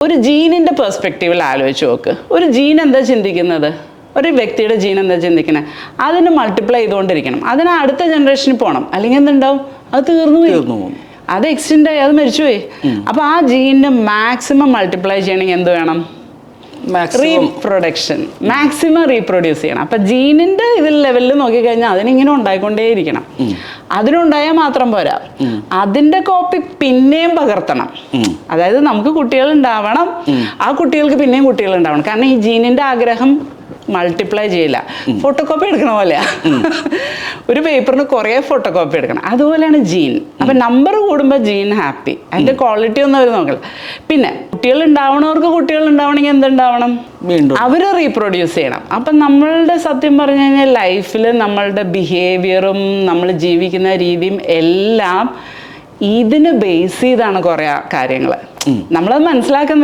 ഒരു ജീനിന്റെ പെർസ്പെക്റ്റീവിൽ ആലോചിച്ച് നോക്ക്. ഒരു ജീൻ എന്താ ചിന്തിക്കുന്നത്? ഒരു വ്യക്തിയുടെ ജീൻ എന്താ ചിന്തിക്കുന്നത്? അതിന് മൾട്ടിപ്ലൈ ചെയ്തുകൊണ്ടിരിക്കണം. അതിന് അടുത്ത ജനറേഷനിൽ പോകണം. അല്ലെങ്കിൽ എന്തുണ്ടാവും? അത് തീർന്നു പോകും. അത് എക്സ്റ്റെൻഡ് ആയി, അത് മരിച്ചുപോയി. അപ്പൊ ആ ജീനിന് മാക്സിമം മൾട്ടിപ്ലൈ ചെയ്യണമെങ്കിൽ എന്ത് വേണം? റീപ്രൊഡക്ഷൻ, മാക്സിമം റീപ്രൊഡ്യൂസ് ചെയ്യണം. അപ്പൊ ജീനിന്റെ ഇതിൽ ലെവലിൽ നോക്കിക്കഴിഞ്ഞാൽ അതിനിങ്ങനെ ഉണ്ടായിക്കൊണ്ടേയിരിക്കണം. അതിനുണ്ടായാൽ മാത്രം പോരാ, അതിന്റെ കോപ്പി പിന്നെയും പകർത്തണം. അതായത് നമുക്ക് കുട്ടികൾ ഉണ്ടാവണം, ആ കുട്ടികൾക്ക് പിന്നെയും കുട്ടികൾ ഉണ്ടാവണം. കാരണം ഈ ജീനിന്റെ ആഗ്രഹം മൾട്ടിപ്ലൈ ചെയ്യില്ല. ഫോട്ടോ കോപ്പി എടുക്കണ പോലെയാ. ഒരു പേപ്പറിന് കുറേ ഫോട്ടോ കോപ്പി എടുക്കണം. അതുപോലെയാണ് ജീൻ. അപ്പൊ നമ്പർ കൂടുമ്പോൾ ജീൻ ഹാപ്പി. അതിന്റെ ക്വാളിറ്റി ഒന്നും അവർ നോക്കില്ല. പിന്നെ കുട്ടികൾ ഉണ്ടാവണവർക്ക് കുട്ടികൾ ഉണ്ടാവണമെങ്കിൽ എന്തുണ്ടാവണം? അവര് റീപ്രൊഡ്യൂസ് ചെയ്യണം. അപ്പം നമ്മളുടെ സത്യം പറഞ്ഞു കഴിഞ്ഞാൽ ലൈഫിൽ നമ്മളുടെ ബിഹേവിയറും നമ്മൾ ജീവിക്കുന്ന രീതിയും എല്ലാം ഇതിന് ബേസ് ചെയ്താണ് കുറേ കാര്യങ്ങൾ. നമ്മളത് മനസ്സിലാക്കുന്നില്ല.